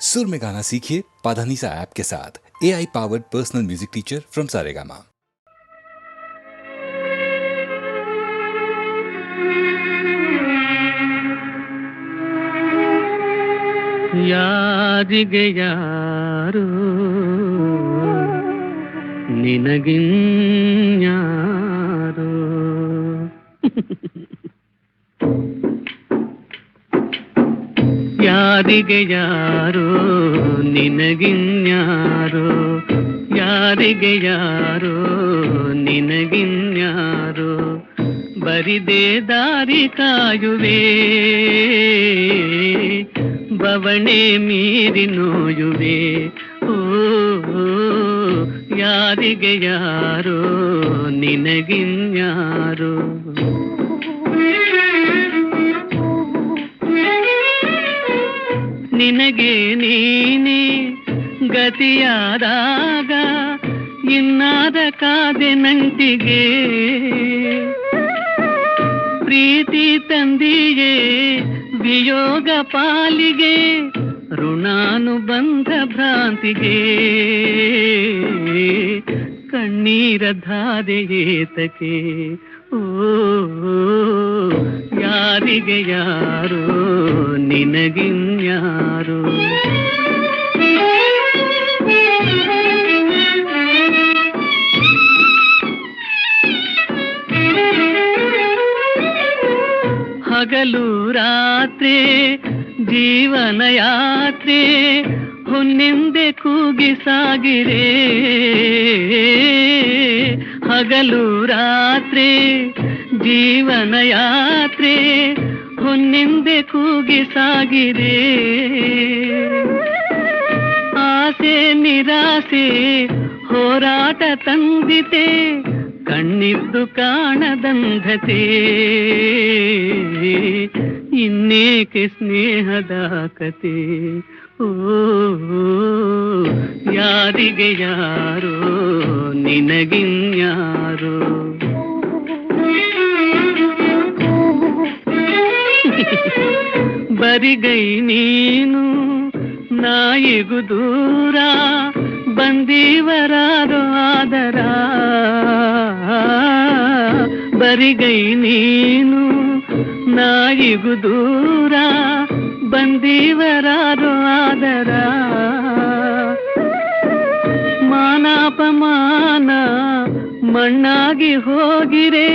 सुर में गाना सीखिए पाधानीसा ऐप के साथ। AI powered personal music teacher from Saregama. ಯಾರಿಗೆ ಯಾರು ನಿನಗಿನ್ಯಾರು ಯಾರಿಗೆ ಯಾರು ನಿನಗಿನ್ಯಾರು ಯಾರಿಗೆ ಯಾರು ನಿನಗಿನ್ಯಾರು ಬರಿದೆ ದಾರಿ ಕಾಯುವೆ ಬವಣೆ ಮೀರಿ ನೋಯುವೆ ಓ ಯಾರಿಗೆ ಯಾರು ನಿನಗಿನ್ಯಾರು ನಿನಗೆ ನೀನೆ ಗತಿಯಾದಾಗ ಇನ್ನಾದ ಕಾದೆ ನಂಟಿಗೆ ಪ್ರೀತಿ ತಂದಿಯೇ ವಿಯೋಗ ಪಾಲಿಗೆ ಋಣಾನುಬಂಧ ಭ್ರಾಂತಿಗೆ ಕಣ್ಣೀರ ಧಾದೆಯೇತಕೆ ಓ ಯಾರಿಗೆ ಯಾರು ನಿನಗಿನ್ಯಾರು ಹಗಲು ರಾತ್ರಿ ಜೀವನ ಯಾತ್ರೆ ಹೊನ್ನೆಂದೆ ಕೂಗಿ ಸಾಗಿರೆ ಹಗಲು ರಾತ್ರಿ ಜೀವನ ಯಾತ್ರೆ ಹೊನ್ನೆಂದೆ ಕೂಗಿ ಸಾಗಿರೆ ಆಸೆ ನಿರಾಸೆ ಹೋರಾಟ ತಂದಿತೆ ಕಣ್ಣಿದ್ದು ಕಾಣದಂಧತೆ ಇನ್ನೇಕೆ ಸ್ನೇಹದ ಕತೆ ಓ ಯಾರಿಗೆ ಯಾರೋ ನಿನಗಿನ್ಯಾರೋ ಬರಿಗೈ ನೀನು ನಾಯಿಗೂ ದೂರ ಬಂದೀವರಾರೋ ಆದರ ಬರಿಗೈ ನೀನು ನಾಯಿಗೂ ದೂರ ಬಂದೀವರಾರೋ ಆದರ ಮಾನಾಪಮಾನ ಮಣ್ಣಾಗಿ ಹೋಗಿರೆ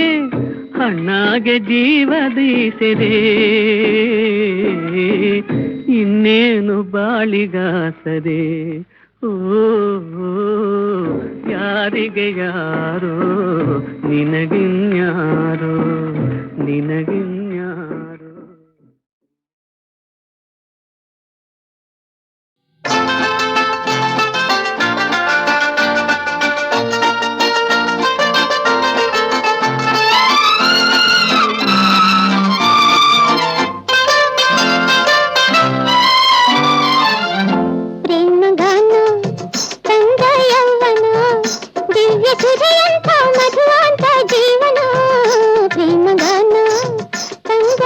ಹಣ್ಣಾಗೆ ಜೀವದೀಸೆರೆ ಇನ್ನೇನು ಬಾಳಿಗಾಸರೆ ಓ ಯಾರಿಗೆ ಯಾರೋ ನಿನಗಿನ್ಯಾರೋ ನಿನಗಿನ್ಯಾರೋ ಮಧುವಾಂತ ಜೀವನ ಪ್ರೇಮಗಾನ ಸಂಗ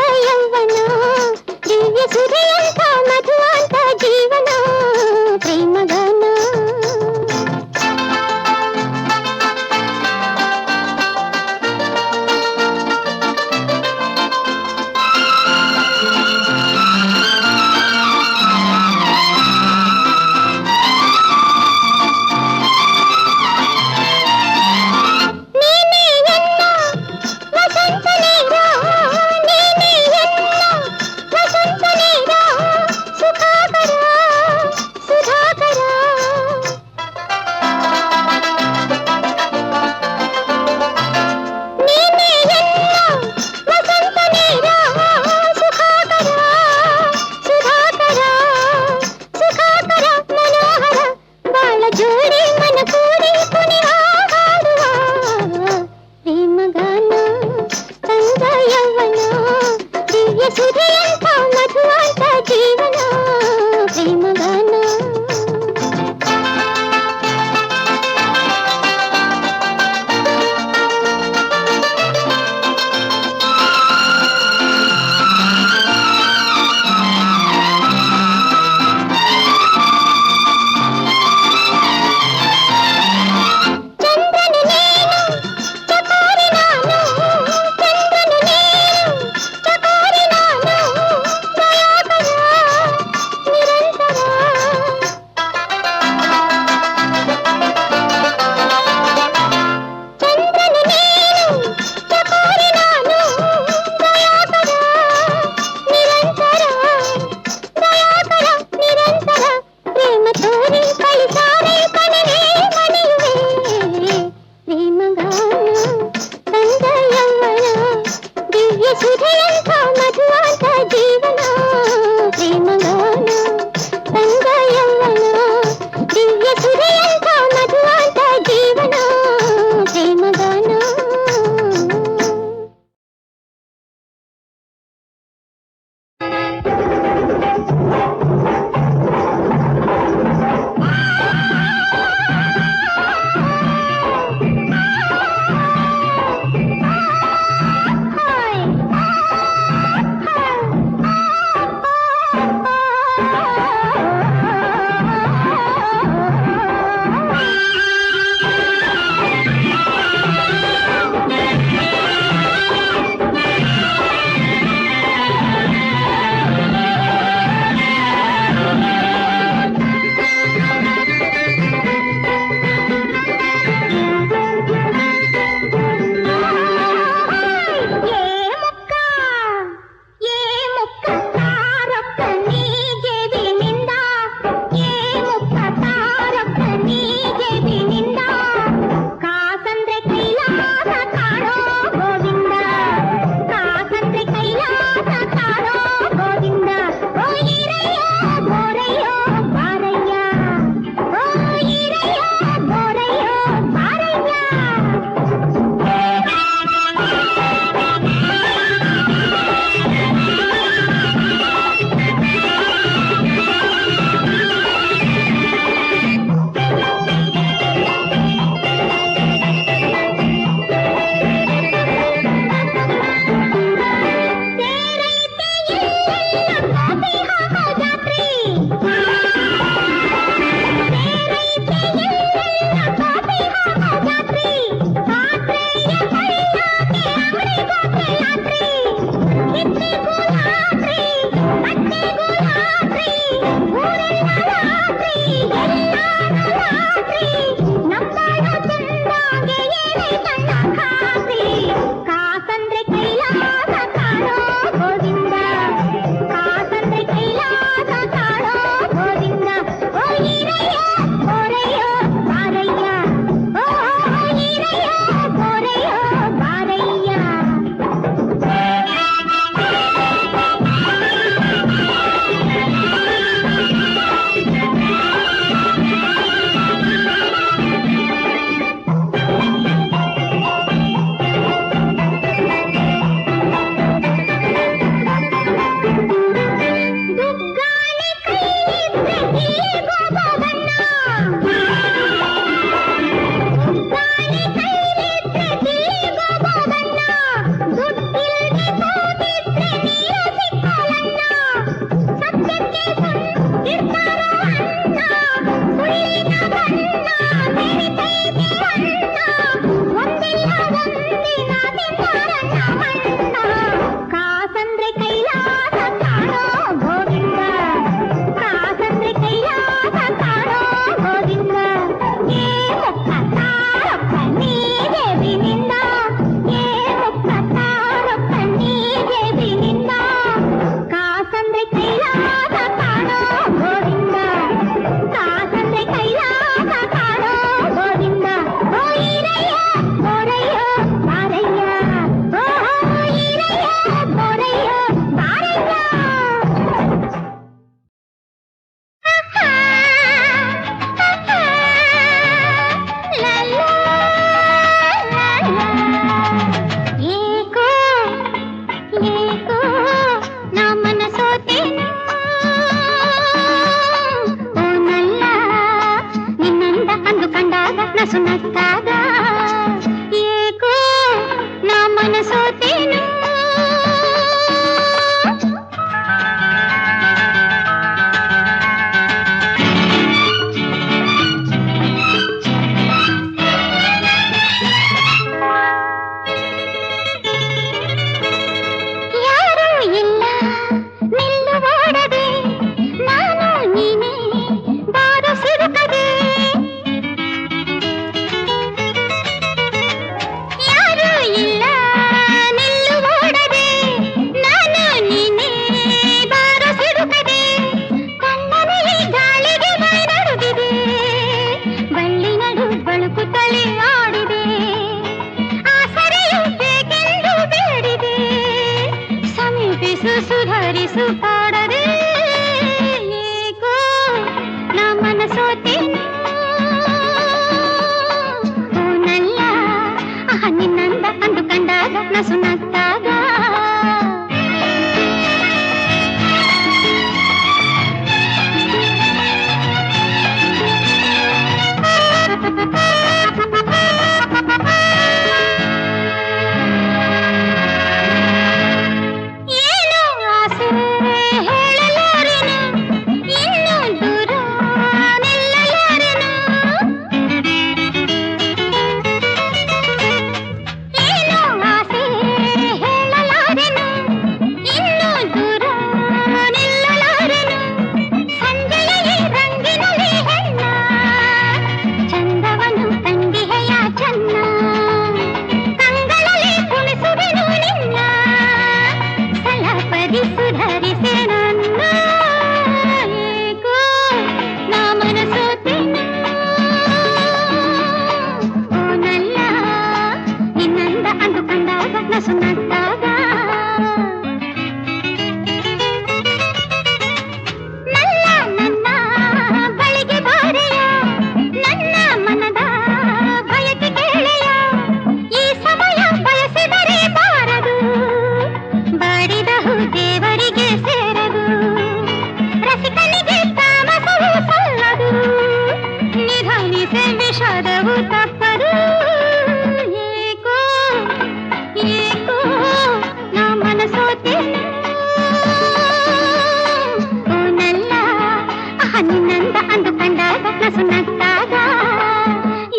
ನಿನ್ನಂದ ಅಂದು ಕಂಡಾಗ ನಸು ನಕ್ಕಾಗ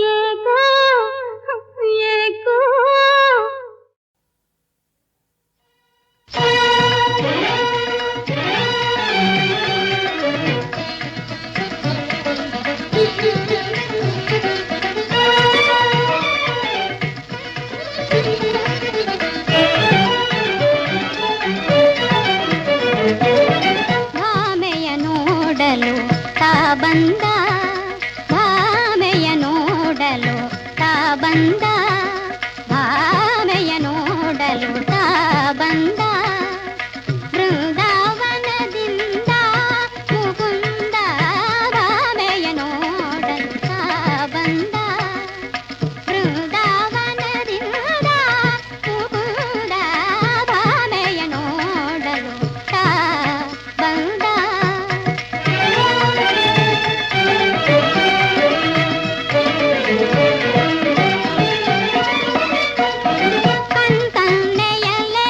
ಏಕೋ ಏಕೋ ಭಾಮೆಯ ನೋಡಲು ತಾ ಬಂದ ಭಾಮೆಯ ನೋಡಲು ತಾ ಬಂದ ಭಾಮೆಯ ನೋಡಲು ತಾ ಬಂದ ಬೃಂದಾವನದಿಂದ ಮುಕುಂದ ಭಾಮೆಯ ನೋಡಲು ತಾ ಬಂದ ಬೃಂದಾವನದಿಂದ ಮುಕುಂದ ಭಾಮೆಯ ನೋಡಲು ತಾ ಬಂದ ಕಣ್ತನ್ನೆಯಲೇ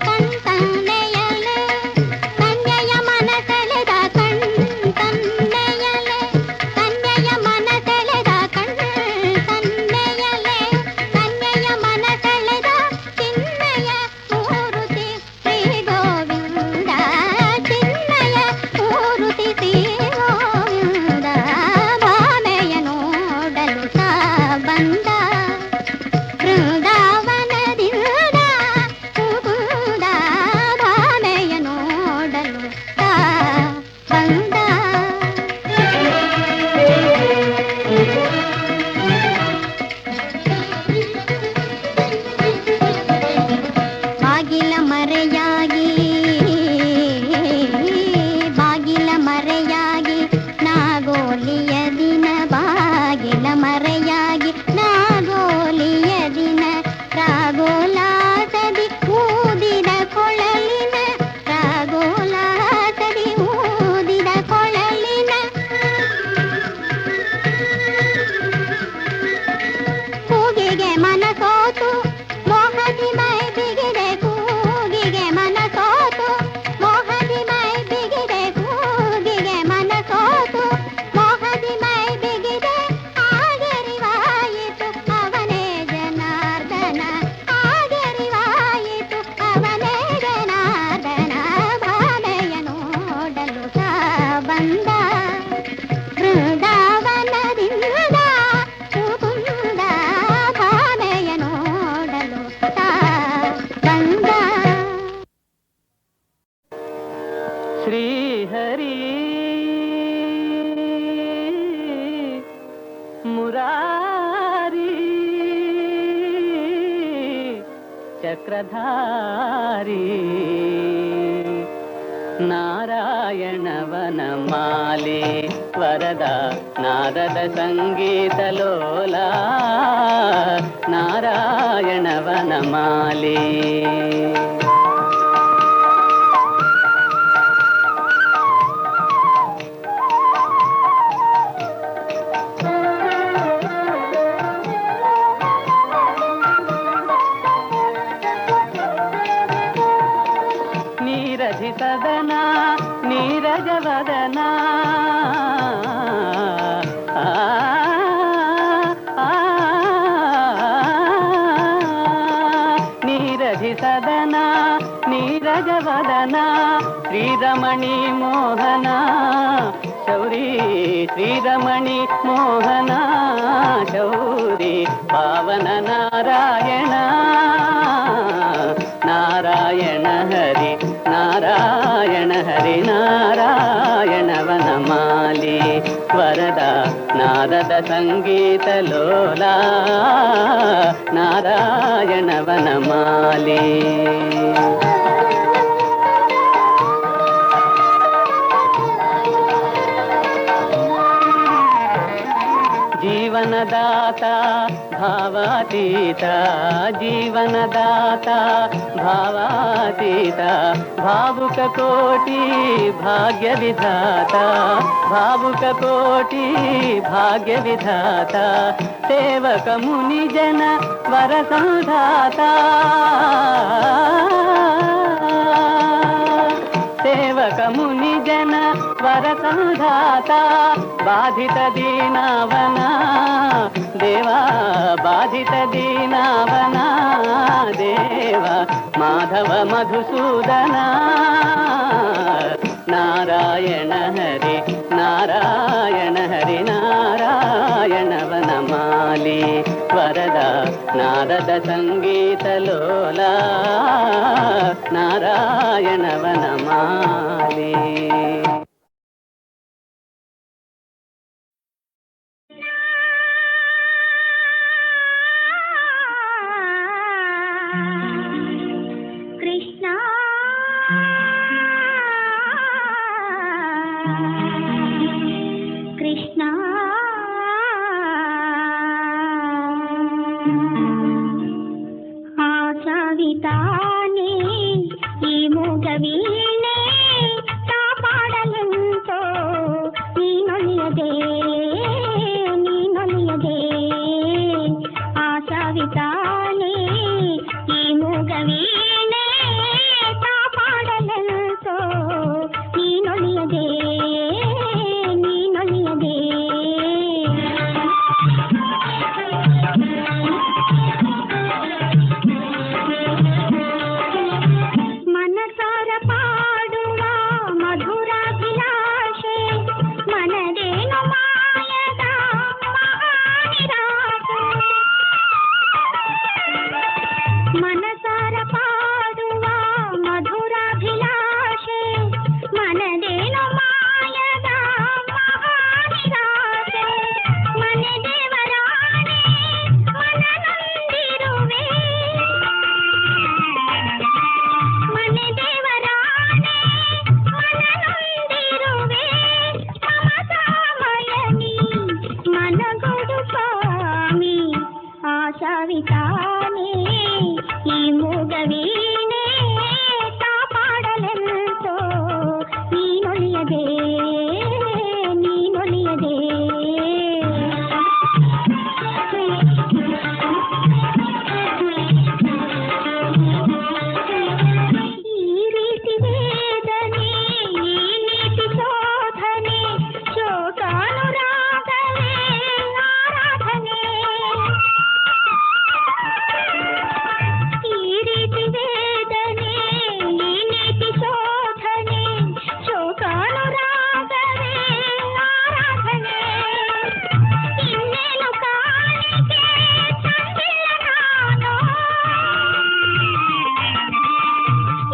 ಕಣ್ತನ್ನೆಯಲೇ ಕನ್ಯೆಯ ಮನಸೆಳೆದ ಕಣ್ತನ್ನೆಯಲೇ ಕನ್ಯೆಯ ಮನಸೆಳೆದ ಕಣ್ತನ್ನೆಯಲೇ ಕನ್ಯೆಯ ಮನಸೆಳೆದ ಚಿನ್ಮಯ ಮೂರುತಿ ಶ್ರೀ ಗೋವಿಂದ ಚಿನ್ಮಯ ಮೂರುತಿ ಶ್ರೀ ಗೋವಿಂದ ಭಾಮೆಯ ನೋಡಲು ತಾ ಬಂದ ಬೃಂದಾವನದಿಂದ ಮುಕುಂದ ಭಾಮೆಯ ನೋಡಲು ತಾ ಬಂದ ಬಾಗಿಲ ಮರೆಯಾಗಿ ಬಾಗಿಲ ಮರೆಯಾಗಿ ನಾಗೋಲಿಯ ದಿನ ಬಾಗಿಲ ಮರೆಯಾಗಿ ನಾಗೋಲಿಯ ದಿನ ರಾಗೋಲಾಸದಿ ಊದಿದ ಕೊಳಲಿನ ರಾಗೋಲಾಸದಿ ಊದಿದ ಕೊಳಲಿನ ಕೂಗಿಗೆ ಮನಸೋತು ಮೋಹದಿ ಮೈ ಬಿಗಿದೆ ಕೂಗಿಗೆ ಮನಸೋತು ಮೋಹದಿ ಮೈ ಬಿಗಿದೆ ಕೂಗಿಗೆ ಮನಸೋತು ಮೋಹದಿ ಮೈ ಬಿಗಿದೆ ಆಗರಿವಾಯಿತು ಅವನೇ ಜನಾರ್ದನ ಆಗರಿವಾಯಿತು ಅವನೇ ಜನಾರ್ದನ ಭಾಮೆಯ ನೋಡಲು ತಾ ಬಂದ ಬೃಂದಾವನದಿಂದ ಮುಕುಂದ ಭಾಮೆಯ ನೋಡಲು ತಾ ಬಂದ ಶ್ರೀಹರಿ ಮುರಾರಿ ಚಕ್ರಧಾರಿ ನಾರಾಯಣವನ ಮಾಲೆ ವರದ ನಾರದ ಸಂಗೀತ ಲೋಲ ನಾರಾಯಣವನ ಮಾಲೆ ನೀರಧಿ ಸದನ ನೀರಜವದನ ನೀರಧಿ ಸದನ ನೀರಜವದನ ಶ್ರೀರಮಣಿ ಮೋಹನ ಶೌರಿ ಶ್ರೀರಮಣಿ ಮೋಹನ ಶೌರಿ ಪಾವನ ನಾರಾಯಣ ನಾರಾಯಣ ಹರಿ ನಾರಾಯಣ ಹರಿ ನಾರಾಯಣವನ ಮಾಲಿ ವರದ ನಾರದ ಸಂಗೀತ ಲೋಲ ನಾರಾಯಣವನ ಮಾಲಿ ಜೀವನದಾಯಕ ಭಾವದಾತ ಭಾವಾತೀತ ಜೀವನದಾತ ಭಾವಾತೀತ ಭಾವುಕ ಕೋಟಿ ಭಾಗ್ಯ ವಿಧಾತ ಭಾವುಕ ಕೋಟಿ ಭಾಗ್ಯ ವಿಧಾತ ಸೇವಕ ಮುನಿ ಜನ ವರ ಸಂಧಾತ ಸೇವಕ ಮುನಿ ಜನ ವರ ಸಂಧಾತ ಬಾಧಿತ ದೀನಾವನ ದೇವ ಬಾಧಿತ ದೀನಾವನ ದೇವ ಮಾಧವ ಮಧುಸೂದನ ನಾರಾಯಣ ಹರಿ ನಾರಾಯಣ ಹರಿ ನಾರಾಯಣವನ ಮಾಲಿ ವರದ ನಾರದ ಸಂಗೀತ ಲೋಲ ನಾರಾಯಣವನ ಮಾಲಿ. ಕೃಷ್ಣ ಕೃಷ್ಣ ಆಸವಿತಾನೆ ಈ ಮೂಗವೀಣೆ ಕಾಪಾಡಲೆಂತೋ ನೀನೊಲಿಯದೆ ನೀನೊಲಿಯದೆ ಆಸವಿತಾನೆ ಈ ಮೂಗವೀಣೆ ಕಾಪಾಡಲೆಂತೋ ನೀನೊಲಿಯದೆ ನೀನೊಲಿಯದೆ ಮನಸಾರ ಪಾಡುವ ಮಧುರಾಭಿಲಾಷೆ ಮನದೇನು ಮಾಯದ ಮಹಾನಿರಾಶೆ ಮನಸಾರ ಪಾಡುವ ಮಧುರಾಭಿಲಾಷೆ ಮನದೇನು ಮಾಯದ ಮಹಾನಿರಾಶೆ ಮನೆ ದೇವರಾಣೆ ಮನನೊಂದಿರುವೆ ಮನೆ ದೇವರಾಣೆ ಮನನೊಂದಿರುವೆ ಮಮತಾಮಯನಿ ಮನಗೊಡು ಸ್ವಾಮಿ ಆಶಾವಿತಾನೆ ಈ ಮೂಗವೀಣೆ ಕಾಪಾಡಲೆಂತೋ ನೀನೊಲಿಯದೆ ನೀನೊಲಿಯದೆ ಈ ರೀತಿ ವೇದನೆ ಈ ನೀತಿ ಶೋಧನೆ ಶೋಕಾನುರಾಗವೇ ಆರಾಧನೆ ಈ ರೀತಿ ವೇದನೆ ಈ ನೀತಿ ಶೋಧನೆ ಶೋಕಾನುರಾಗವೇ ಆರಾಧನೆ ಇನ್ನೇನು ಕಾಣಿಕೆ ತಂದಿಲ್ಲ ನಾನು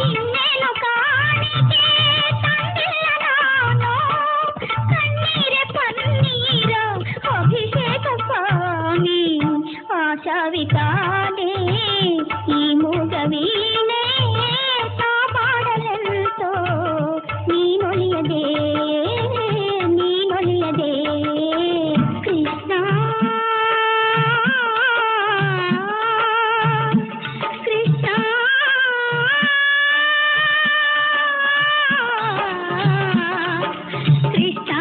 ಇನ್ನೇನು ಕಾಣಿಕೆ ತಂದಿಲ್ಲ ನಾನು ಕಣ್ಣೀರೆ ಪನ್ನೀರ ಅಭಿಷೇಕ ಸ್ವಾಮಿ ಆಶಾವಿತಾನೆ ಈ ಮೂಗವೀಣೆ ಕಾಪಾಡಲೆಂತೋ ನೀನೊಲಿಯದೆ ನೀನೊಲಿಯದೆ ಕೃಷ್ಣ ಕೃಷ್ಣ ಕೃಷ್ಣ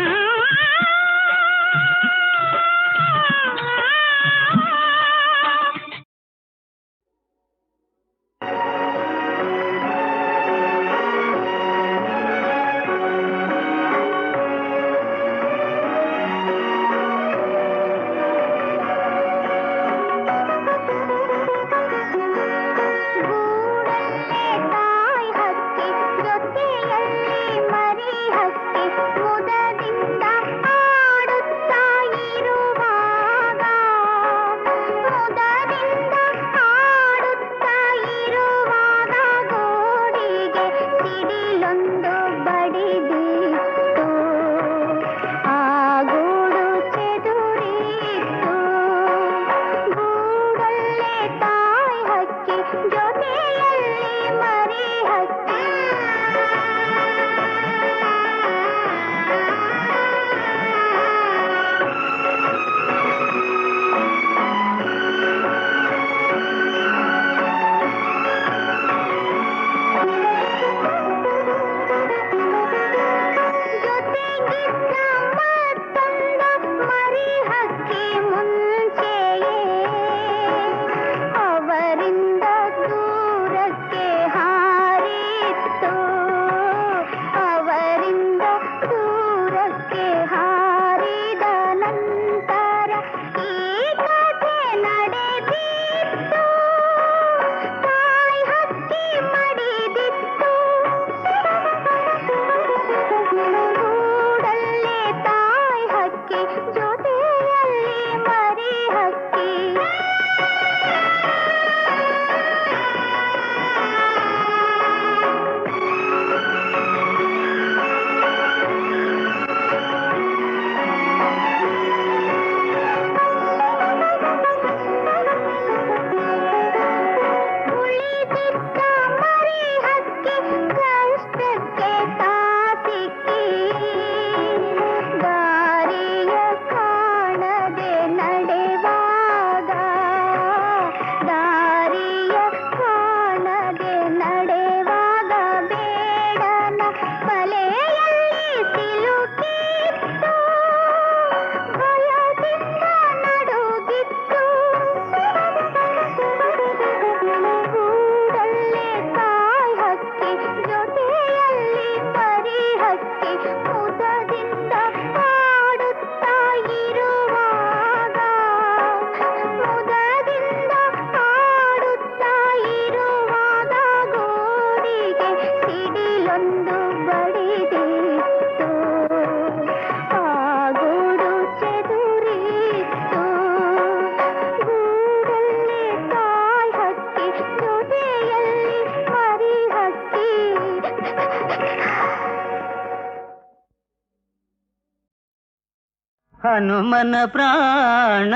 ಹನುಮನ ಪ್ರಾಣ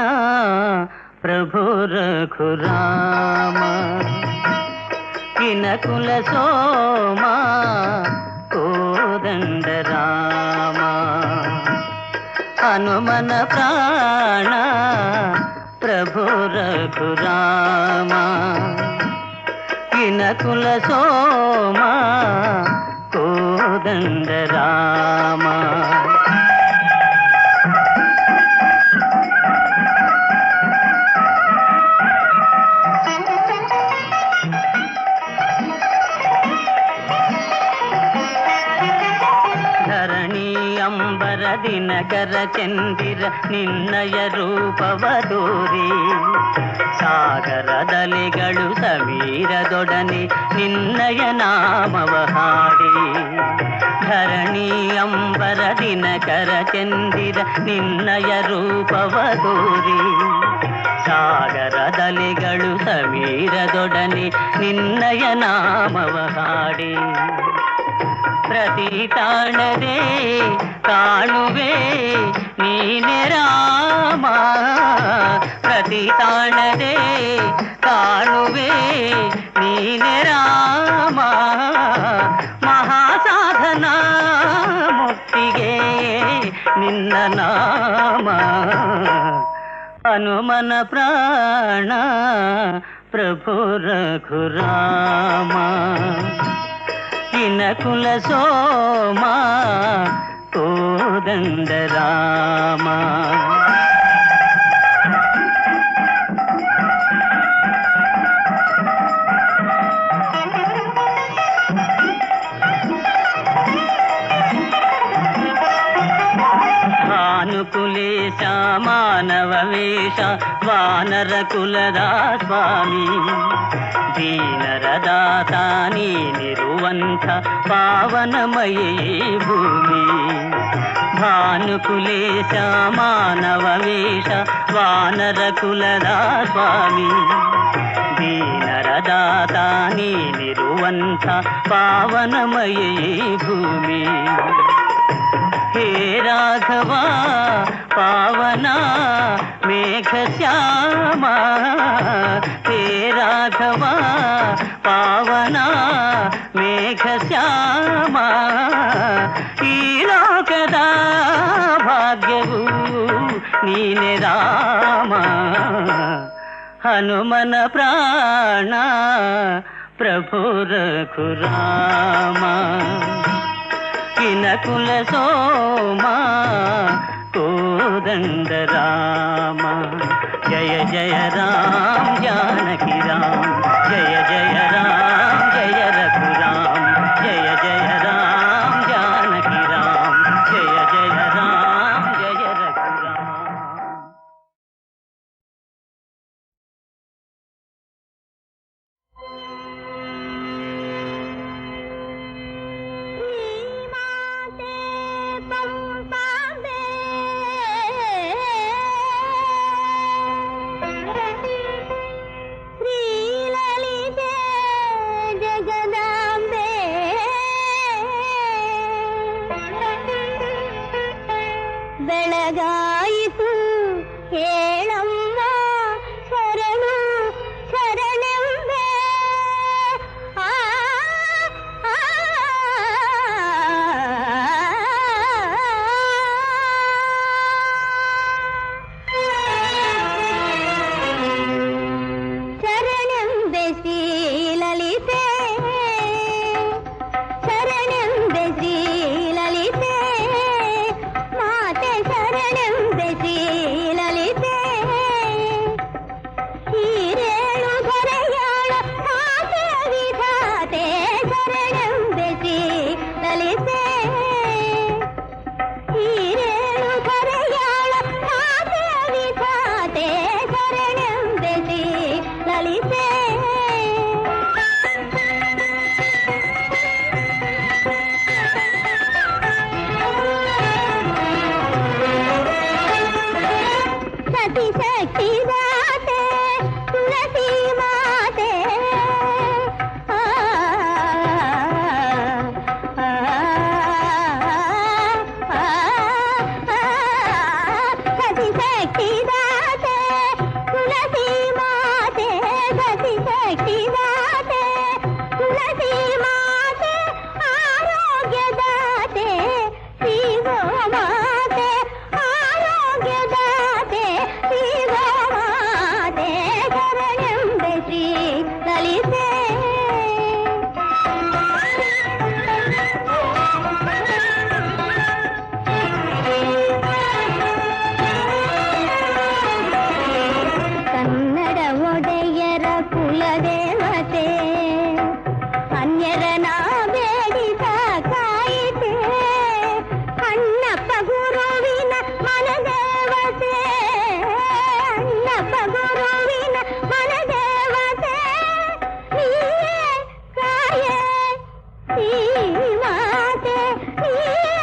ಪ್ರಭು ರಘುರಾಮ ಕಿನಕುಲ ಸೋಮ ಕೋದಂಡ ರಾಮ ಹನುಮನ ಪ್ರಾಣ ಪ್ರಭು ರಘುರಾಮ ಕಿನಕುಲ ಸೋಮ ಕೋದಂಡ ರಾಮ ದಿನಕರ ಚಂದಿರ ನಿನ್ನಯ ರೂಪವದೂರಿ ಸಾಗರದಲೆಗಳು ಸಮೀರದೊಡನೆ ನಿನ್ನಯ ನಾಮವ ಹಾಡಿ ಧರಣಿ ಅಂಬರ ದಿನಕರ ಚಂದಿರ ನಿನ್ನಯ ರೂಪವದೂರಿ ಸಾಗರದಲೆಗಳು ಸಮೀರದೊಡನೆ ನಿನ್ನಯ ನಾಮವ ಹಾಡಿ ಪ್ರತಿ ತಾಣದೆ ಕಾಣುವೆ ನೀನೆ ರಾಮ ಪ್ರತಿ ತಾಣದೆ ಕಾಣುವೆ ನೀನೆ ರಾಮ ಮಹಾಸಾಧನ ಮುಕ್ತಿಗೆ ನಿನ್ನ ನಾಮ ಹನುಮನ ಪ್ರಾಣ ಪ್ರಭು ರಘುರಾಮ ಕಿನಕುಲ ಸೋಮ ಕೋದಂಡ ರಾಮ ಭಾನುಕುಲೇಶ ಮಾನವ ವೇಷ ವಾನರ ಕುಲದ ಸ್ವಾಮಿ ದೀನರ ದಾತ ನೀನಿರುವಂಥ ಪಾವನಮಯೇ ಭೂಮಿ ಭಾನುಕುಲೇಶ ಮಾನವ ವೇಷ ವಾನರ ಕುಲದ ಸ್ವಾಮಿ ದೀನರ ದಾತ ನೀನಿರುವಂಥ ಪಾವನಮಯೇ ಭೂಮಿ ಹೇ ರಾಘವ ಪಾವನ ಮೇಘ ಶ್ಯಾಮ ಹೇ ರಾಘವ ಪಾವನ ಮೇಘ ಶ್ಯಾಮ ಈ ಲೋಕದ ಭಾಗ್ಯವು ನೀನೆ ರಾಮ ಹನುಮನ ಪ್ರಾಣ ಪ್ರಭು ರಘುರಾಮ ಕಿನಕುಲ ಸೋಮ ಕೋದಂಡ ರಾಮ ಜಯ ಜಯ ರಾಮ ಜಾನಕಿ ರಾಮ ಜಯ ಜಯ ರಾಮ ಜಯ ರಘುರಾಮ ಜಯ ಜಯ ರಾಮ ಜಾನಕಿ ರಾಮ ಜಯ ಜಯ ರಾಮ ಜಯ ರಘುರಾಮ ಶ್ರೀಲಲಿತೆ ಒಡೆಯರ ಕುಲದೇವತೆ ಅನ್ಯರನ ಬೇಡಿದ ಕಾಯಿತೆ ಅಣ್ಣಪ್ಪ ಗುರುವಿನ ಮನದೇವತೆ ಅಣ್ಣಪ್ಪ ಗುರುವಿನ ಮನದೇವತೆ ನೀಯೇ ಕಾಯೇ ಈ ಮಾತೆ ನೀಯೇ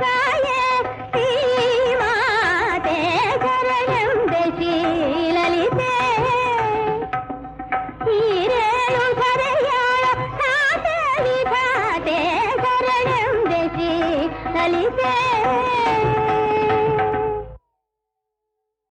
ಕಾಯೇ ಈ ಮಾತೆ ಶರಣೆಂಬೆ ಶ್ರೀಲಲಿತೆ ಹೀರೇಳು ಧರೆಯಾಳ ತಾತೆ ವಿಧಾತೆ ಶರಣೆಂಬೆ ಶ್ರೀಲಲಿತೆ